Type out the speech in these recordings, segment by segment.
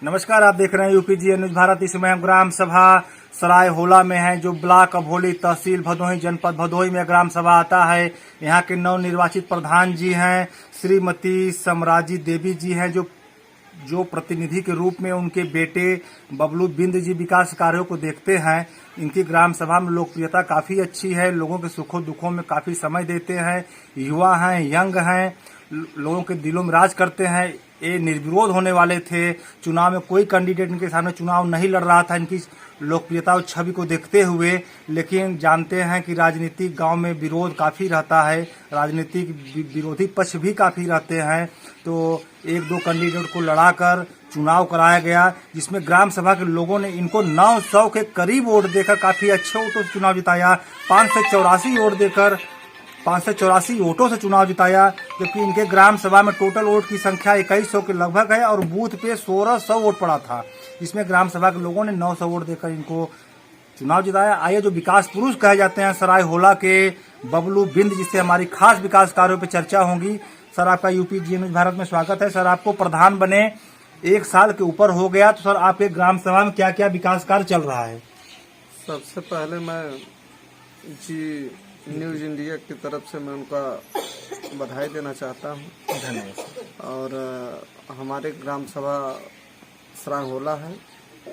नमस्कार, आप देख रहे हैं यूपीजीए न्यूज भारत। इस समय हम ग्राम सभा सराय होला में हैं, जो ब्लॉक अभोली तहसील भदोही जनपद भदोही में ग्राम सभा आता है। यहाँ के नवनिर्वाचित प्रधान जी हैं श्रीमती समराजी देवी जी हैं, जो प्रतिनिधि के रूप में उनके बेटे बबलू बिंद जी विकास कार्यों को देखते हैं। इनकी ग्राम सभा में लोकप्रियता काफी अच्छी है, लोगों के सुखों दुखों में काफी समय देते हैं, युवा हैं, यंग हैं, लोगों के दिलों में राज करते हैं। ये निर्विरोध होने वाले थे, चुनाव में कोई कैंडिडेट इनके सामने चुनाव नहीं लड़ रहा था इनकी लोकप्रियता और छवि को देखते हुए। लेकिन जानते हैं कि राजनीतिक गांव में विरोध काफी रहता है, राजनीतिक विरोधी पक्ष भी काफी रहते हैं। तो एक दो कैंडिडेट को लड़ाकर चुनाव कराया गया, जिसमें ग्राम सभा के लोगों ने इनको 900 के करीब वोट देकर काफी अच्छे वोटों से चुनाव जिताया। 584 वोट देकर 584 वोटों से चुनाव जिताया, जबकि इनके ग्राम सभा में टोटल वोट की संख्या 2100 के लगभग है और बूथ पे 1600 वोट पड़ा था, जिसमें ग्राम सभा के लोगों ने 900 वोट देकर इनको चुनाव जिताया। आइए, जो विकास पुरुष कहे जाते हैं सराय होला के बबलू बिंद, जिससे हमारी खास विकास कार्यों पर चर्चा होगी। सर, आपका यूपीजीए न्यूज भारत में स्वागत है। सर, आपको प्रधान बने 1 साल के ऊपर हो गया, तो सर आपके ग्राम सभा में क्या क्या विकास कार्य चल रहा है? सबसे पहले मैं जी न्यूज इंडिया की तरफ से मैं उनका बधाई देना चाहता हूं। धन्यवाद। और हमारे ग्राम सभा सराय होला है,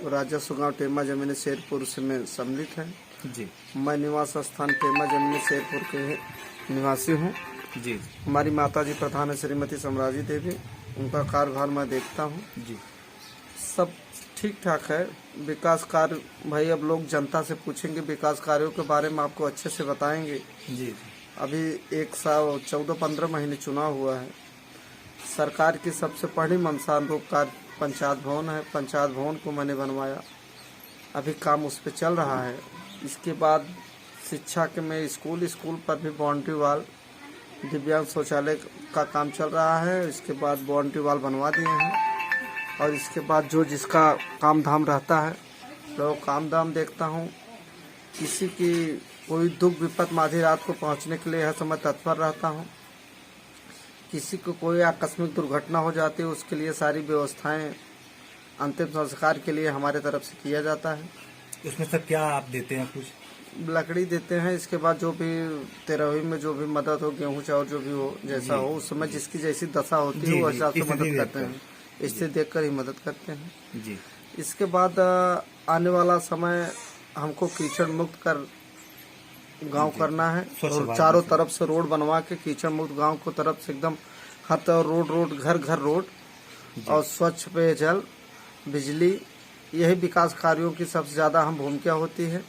राजस्व गांव टेमा जमीन शेरपुर से में सम्मिलित है जी। मैं निवास स्थान टेमा जमीन शेरपुर के निवासी हूं जी। हमारी माता जी प्रधान है श्रीमती समराजी देवी, उनका कार्यभार मैं देखता हूं जी। सब ठीक ठाक है। विकास कार्य भाई अब लोग जनता से पूछेंगे, विकास कार्यों के बारे में आपको अच्छे से बताएंगे। जी। अभी 1 साल 14-15 महीने चुनाव हुआ है। सरकार की सबसे बड़ी मंशा अनुरूप कार्य पंचायत भवन है। पंचायत भवन को मैंने बनवाया, अभी काम उस पर चल रहा है। इसके बाद शिक्षा के में स्कूल पर भी बाउंड्री वाल, दिव्यांग शौचालय का काम चल रहा है। इसके बाद बाउंड्री वाल बनवा दिए हैं और इसके बाद जो जिसका काम धाम रहता है तो काम धाम देखता हूँ। किसी की कोई दुख विपत आधी रात को पहुँचने के लिए हर समय तत्पर रहता हूँ। किसी को कोई आकस्मिक दुर्घटना हो जाती है, उसके लिए सारी व्यवस्थाएं अंतिम संस्कार के लिए हमारे तरफ से किया जाता है। इसमें सर क्या आप देते हैं? कुछ लकड़ी देते हैं। इसके बाद जो भी तेरहवीं में जो भी मदद हो, गेहूँ चावल जो भी हो, जैसा हो उस समय जिसकी जैसी दशा होती है वो हिसाब से मदद करते हैं। इससे देखकर ही मदद करते हैं जी। इसके बाद आने वाला समय हमको कीचड़ मुक्त कर गांव करना है और चारों तरफ से रोड बनवा के कीचड़ मुक्त गांव को तरफ से एकदम हर तरफ रोड घर घर रोड और स्वच्छ पेयजल, बिजली, यही विकास कार्यों की सबसे ज्यादा अहम भूमिका होती है।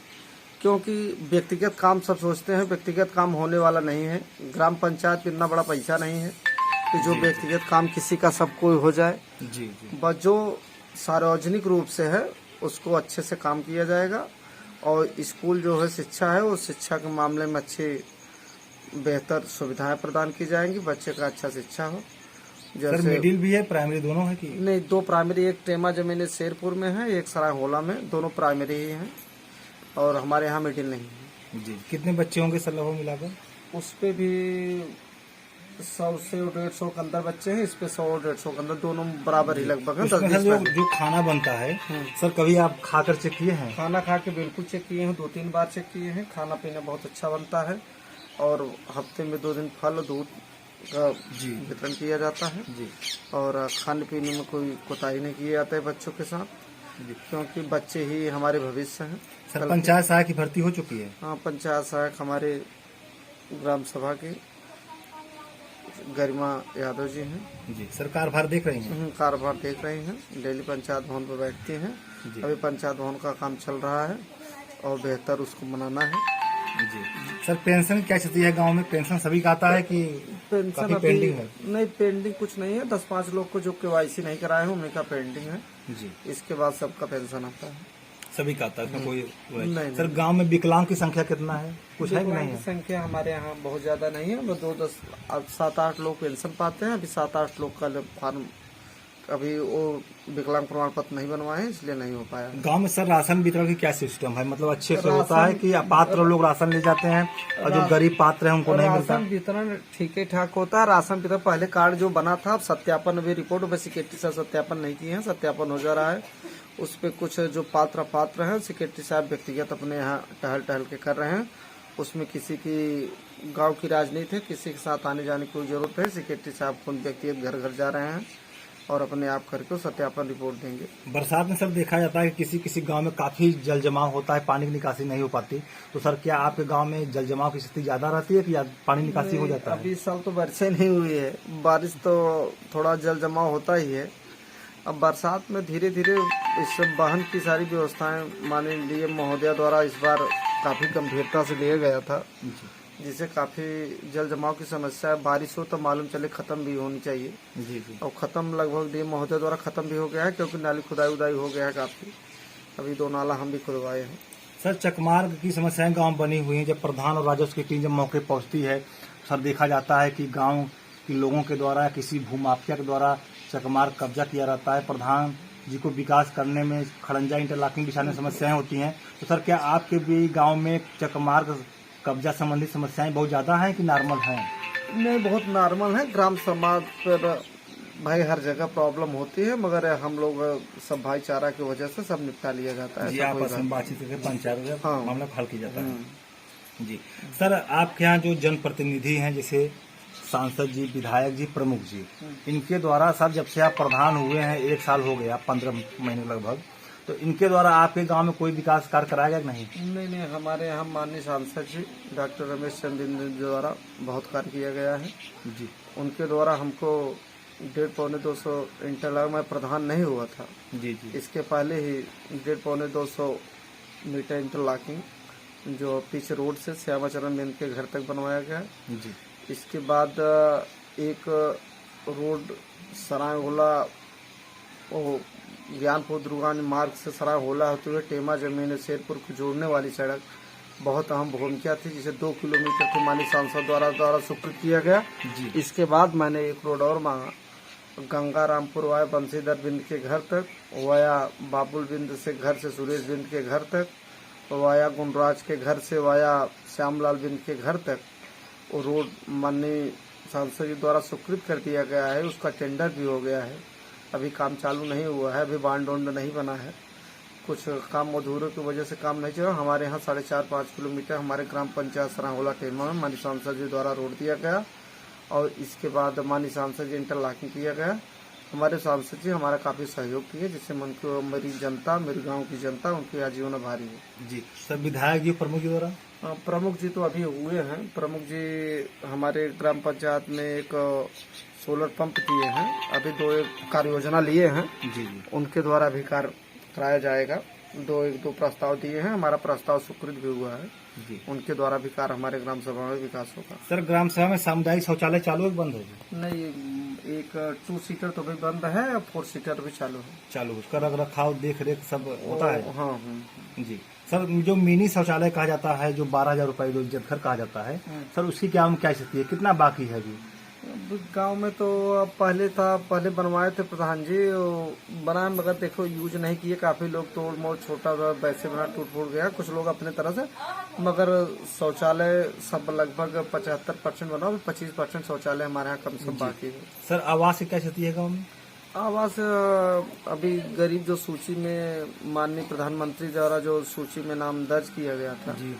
क्योंकि व्यक्तिगत काम सब सोचते हैं, व्यक्तिगत काम होने वाला नहीं है। ग्राम पंचायत में इतना बड़ा पैसा नहीं है कि जो व्यक्तिगत काम किसी का सब कोई हो जाए। जी। बस जो सार्वजनिक रूप से है उसको अच्छे से काम किया जाएगा। और स्कूल जो है शिक्षा है, वो शिक्षा के मामले में अच्छी बेहतर सुविधाएं प्रदान की जाएंगी, बच्चे का अच्छा शिक्षा हो। जैसे मिडिल भी है, प्राइमरी दोनों है कि नहीं? 2 प्राइमरी, एक टेमा जमीन शेरपुर में है, एक सराय होला में, दोनों प्राइमरी ही हैं और हमारे यहाँ मिडिल नहीं है। जी। कितने बच्चे होंगे सर लगभग मिलाकर? उस पे भी 100 से 150 के अंदर बच्चे हैं, इस पे 100-150 के अंदर, दोनों बराबर ही लगभग है। 10-20 जो खाना बनता है सर, कभी आप खाकर चेक किए हैं? खाना खा के बिल्कुल चेक किए हैं, 2-3 बार चेक किए हैं। खाना पीना बहुत अच्छा बनता है और हफ्ते में 2 दिन फल दूध का वितरण किया जाता है जी। और खाने पीने में कोई कोताही नहीं किया जाता है बच्चों के साथ, क्योंकि बच्चे ही हमारे भविष्य हैं। सर, पंचायत सहायक की भर्ती हो चुकी है? हाँ, पंचायत सहायक हमारे ग्राम सभा के गरिमा यादव जी हैं। जी। सर, कार्यभार देख रही हैं? कार्यभार देख रहे हैं, डेली पंचायत भवन पर बैठती हैं। अभी पंचायत भवन का काम चल रहा है और बेहतर उसको बनाना है। जी। सर, पेंशन क्या स्थिति है गांव में? पेंशन सभी का आता है कि पेंशन पेंडिंग है? नहीं, पेंडिंग कुछ नहीं है। 10-5 लोग को जो KYC नहीं कराए हैं उन्हीं का पेंडिंग है जी। इसके बाद सबका पेंशन आता है, सभी का आता है, इसमें कोई नहीं। सर, गांव में विकलांग की संख्या कितना है? कुछ है कि नहीं है? संख्या हमारे यहाँ बहुत ज्यादा नहीं है। 7-8 लोग पेंशन पाते हैं। अभी 7-8 लोग का फॉर्म अभी वो विकलांग प्रमाण पत्र नहीं बनवाए हैं, इसलिए नहीं हो पाया। गांव में सर राशन वितरण की क्या सिस्टम है, मतलब अच्छे से होता राशन- है कि अपात्र लोग राशन ले जाते हैं और जो गरीब पात्र है उनको नहीं मिलता? राशन वितरण ठीक ही ठाक होता है। राशन वितरण पहले कार्ड जो बना था, अब सत्यापन अभी रिपोर्ट पे सेक्रेटरी साहब सत्यापन नहीं किए हैं, सत्यापन हो जा रहा है। उस पे कुछ जो पात्र हैं सेक्रेटरी साहब व्यक्तिगत अपने यहाँ टहल के कर रहे हैं। उसमें किसी की गांव की राजनीति है, किसी के साथ आने जाने की कोई जरूरत है। सेक्रेटरी साहब खुद व्यक्तिगत घर घर जा रहे हैं और अपने आप करके सत्यापन रिपोर्ट देंगे। बरसात में सर देखा जाता है कि किसी गांव में काफी जल जमाव होता है, पानी की निकासी नहीं हो पाती, तो सर क्या आपके गांव में जल जमाव की स्थिति ज्यादा रहती है कि पानी निकासी हो जाता है? अभी इस साल तो बारिशें नहीं हुई है, बारिश तो थोड़ा जल जमाव होता ही है। अब बरसात में धीरे धीरे इस वाहन की सारी व्यवस्थाएं माननीय महोदया द्वारा इस बार काफी गंभीरता से लिया गया था, जिससे काफी जल जमाव की समस्या बारिश हो तो मालूम चले खत्म भी होनी चाहिए। जी। और खत्म लगभग डी महोदय द्वारा खत्म भी हो गया है, क्योंकि नाली खुदाई उदाई हो गया है काफी। अभी 2 नाला हम भी खुदवाए हैं। सर चकमार्ग की समस्याएं गांव बनी हुई हैं, जब प्रधान और राजस्व की टीम जब मौके पहुंचती है, सर देखा जाता है कि गांव के लोगों के द्वारा किसी भूमाफिया के द्वारा चकमार्ग कब्जा किया रहता है। प्रधान जी को विकास करने में खड़ंजा इंटरलॉकिंग बिछाने में समस्याएं होती हैं, तो सर क्या आपके भी गांव में चकमार्ग कब्जा संबंधी समस्याएं बहुत ज्यादा हैं कि नॉर्मल हैं? नहीं, बहुत नॉर्मल है। ग्राम समाज पर भाई हर जगह प्रॉब्लम होती है, मगर हम लोग सब भाईचारा की वजह से सब निपटा लिया जाता है। जी, आपस में बातचीत करके पंचायत हाँ। मामला हल किया जाता है। जी सर, आपके यहाँ जो जनप्रतिनिधि हैं जैसे सांसद जी, विधायक जी, प्रमुख जी, इनके द्वारा सर जब से आप प्रधान हुए हैं 1 साल हो गया, 15 महीने लगभग, तो इनके द्वारा आपके गांव में कोई विकास कार्य कराया गया कि नहीं? नहीं, हमारे यहाँ माननीय सांसद जी डॉक्टर रमेश चंद्र द्वारा बहुत कार्य किया गया है। जी। उनके द्वारा हमको 150-200 इंटरलॉक में प्रधान नहीं हुआ था। जी। इसके पहले ही 150-200 मीटर इंटरलॉकिंग जो पिच रोड से श्यामाचरण बेन के घर तक बनवाया गया। जी। इसके बाद एक रोड सरायहोला ज्ञानपुर दुर्गानी मार्ग से सरायहोला होते हुए टेमा जमीन शेरपुर को जोड़ने वाली सड़क बहुत अहम भूमिका थी, जिसे 2 किलोमीटर के माननीय सांसद द्वारा स्वीकृत किया गया। जी। इसके बाद मैंने एक रोड और मांगा, गंगारामपुर वाया बंशीधर बिंद के घर तक, वाया बाबुल बिंद से घर से सुरेश बिंद के घर तक, वाया गुणराज के घर से वाया श्यामलाल बिंद के घर तक वो रोड माननीय सांसद जी द्वारा स्वीकृत कर दिया गया है। उसका टेंडर भी हो गया है, अभी काम चालू नहीं हुआ है, अभी बांड ओंड नहीं बना है, कुछ काम मजदूरों की वजह से काम नहीं चला। हमारे यहाँ 4.5-5 किलोमीटर हमारे ग्राम पंचायत सराहोला टेमा में माननीय सांसद जी द्वारा रोड दिया गया और इसके बाद माननीय सांसद जी इंटरलॉकिंग किया गया। हमारे सांसद जी हमारा काफी सहयोग किए, जिससे मन को मेरी जनता, मेरे गांव की जनता उनके आजीवन आभारी है। जी सर, विधायक जी, प्रमुख जी द्वारा? प्रमुख जी तो अभी हुए हैं। प्रमुख जी हमारे ग्राम पंचायत में एक सोलर पंप दिए हैं, अभी 2 कार्य योजना लिए हैं। जी। उनके द्वारा भी कार्य कराया जाएगा। 2 प्रस्ताव दिए हैं, हमारा प्रस्ताव स्वीकृत भी हुआ है। जी। उनके द्वारा भी कार्य हमारे ग्राम सभा में विकास होगा। सर ग्राम सभा में सामुदायिक शौचालय चालू है कि बंद होगा? नहीं, एक 2 सीटर तो भी बंद है और 4 सीटर भी चालू है। चालू, उसका रख रखाव देख रेख सब होता है? हाँ। जी सर, जो मिनी शौचालय कहा जाता है, जो 12,000 रुपए जो इज्जत घर कहा जाता है, सर उसकी क्या स्थिति है, कितना बाकी है अभी? गांव में तो अब पहले बनवाए थे प्रधान जी, बनाए मगर देखो यूज नहीं किए। काफी लोग तोड़ मोड़ छोटा वैसे बना टूट फूट गया, कुछ लोग अपने तरह से, मगर शौचालय सब लगभग 75% बना, 25% शौचालय हमारे यहाँ कम से कम बाकी है। सर आवास की क्या स्थिति है गाँव में? आवास अभी गरीब जो सूची में माननीय प्रधानमंत्री द्वारा जो सूची में नाम दर्ज किया गया था जी,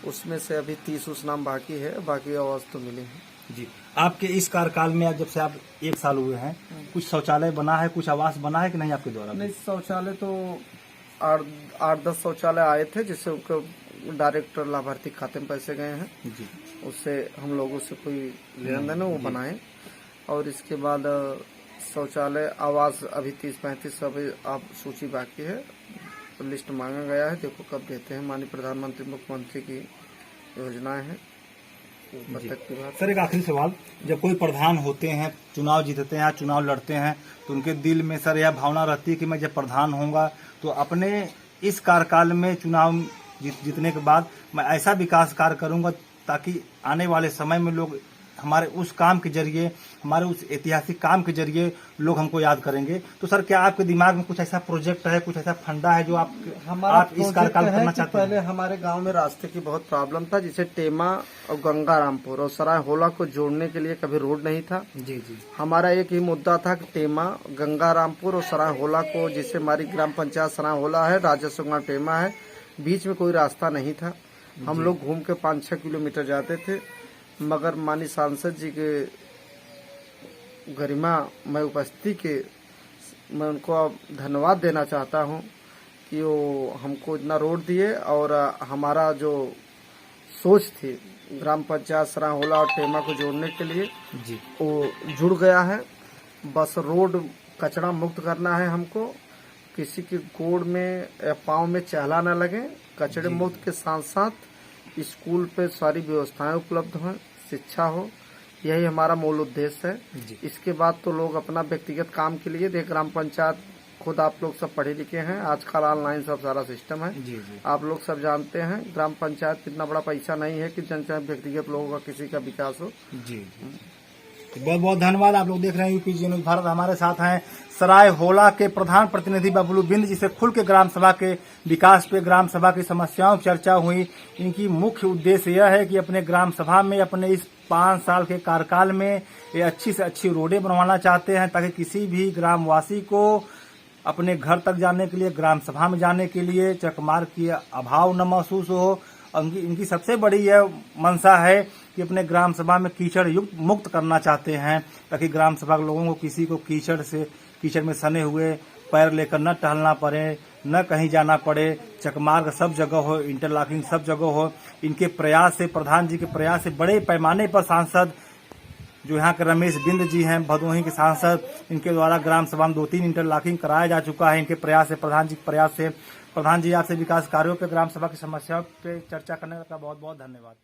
उसमें से अभी 30 नाम बाकी है, बाकी आवास तो मिले हैं। जी। आपके इस कार्यकाल में जब से आप 1 साल हुए हैं, कुछ शौचालय बना है, कुछ आवास बना है कि नहीं आपके द्वारा? नहीं, शौचालय तो 8-10 शौचालय आए थे, जिससे उनको डायरेक्ट लाभार्थी खाते में पैसे गए हैं। जी। उससे हम लोगों से कोई लेन देन वो बनाए। और इसके बाद शौचालय आवास अभी 30-35 अभी आप सूची बाकी है, तो लिस्ट मांगा गया है, देखो कब देते हैं। माननीय प्रधानमंत्री मुख्यमंत्री की योजनाएं हैं। सर एक आखिरी सवाल, जब कोई प्रधान होते हैं, चुनाव जीतते हैं, चुनाव लड़ते हैं, तो उनके दिल में सर यह भावना रहती है कि मैं जब प्रधान होऊंगा तो अपने इस कार्यकाल में चुनाव जीतने के बाद मैं ऐसा विकास कार्य करूंगा ताकि आने वाले समय में लोग हमारे उस काम के जरिए, हमारे उस ऐतिहासिक काम के जरिए लोग हमको याद करेंगे। तो सर, क्या आपके दिमाग में कुछ ऐसा प्रोजेक्ट है, कुछ ऐसा फंडा है जो आप इस कार्यकाल में करना चाहते हैं? पहले हमारे गांव में रास्ते की बहुत प्रॉब्लम था, जिसे टेमा और गंगारामपुर और सराय होला को जोड़ने के लिए कभी रोड नहीं था। जी जी। हमारा एक ही मुद्दा था कि टेमा, गंगारामपुर और सराय होला को, जिसे हमारी ग्राम पंचायत सराय होला है, राजस्व गांव टेमा है, बीच में कोई रास्ता नहीं था। हम लोग घूम के 5-6 किलोमीटर जाते थे, मगर माननीय सांसद जी के गरिमा में उपस्थिति के मैं उनको धन्यवाद देना चाहता हूं कि वो हमको इतना रोड दिए और हमारा जो सोच थी ग्राम पंचायत सराय होला और टेमा को जोड़ने के लिए जी, वो जुड़ गया है। बस रोड कचरा मुक्त करना है हमको, किसी के गोड़ में या पाँव में चहला न लगे। कचरे मुक्त के साथ साथ स्कूल पे सारी व्यवस्थाएं उपलब्ध हों, शिक्षा हो, यही हमारा मूल उद्देश्य है। इसके बाद तो लोग अपना व्यक्तिगत काम के लिए देख, ग्राम पंचायत खुद आप लोग सब पढ़े लिखे हैं, आजकल ऑनलाइन सब सारा सिस्टम है। जी जी। आप लोग सब जानते हैं ग्राम पंचायत इतना बड़ा पैसा नहीं है कि जनता व्यक्तिगत लोगों का किसी का विकास हो। जी जी, तो बहुत बहुत धन्यवाद। आप लोग देख रहे हैं यूपीजी न्यूज भारत। हमारे साथ हैं सराय होला के प्रधान प्रतिनिधि बबलू बिंद, जिसे खुल के ग्राम सभा के विकास पे, ग्राम सभा की समस्याओं की चर्चा हुई। इनकी मुख्य उद्देश्य यह है कि अपने ग्राम सभा में, अपने इस 5 साल के कार्यकाल में ये अच्छी से अच्छी रोडें बनवाना चाहते हैं, ताकि किसी भी ग्रामवासी को अपने घर तक जाने के लिए, ग्राम सभा में जाने के लिए चकमार्ग की अभाव न महसूस हो। इनकी सबसे बड़ी यह मंशा है कि अपने ग्राम सभा में कीचड़ युक्त मुक्त करना चाहते हैं, ताकि ग्राम सभा के लोगों को किसी को कीचड़ में सने हुए पैर लेकर न टहलना पड़े, न कहीं जाना पड़े। चकमार्ग सब जगह हो, इंटरलॉकिंग सब जगह हो। इनके प्रयास से, प्रधान जी के प्रयास से बड़े पैमाने पर सांसद जो यहाँ के रमेश बिंद जी हैं, भदोही के सांसद, इनके द्वारा ग्राम सभा में 2-3 इंटरलॉकिंग कराया जा चुका है। इनके प्रयास से, प्रधान जी के प्रयास से। प्रधान जी, आपसे विकास कार्यों पे, ग्राम सभा की समस्याओं पे चर्चा करने का बहुत बहुत धन्यवाद।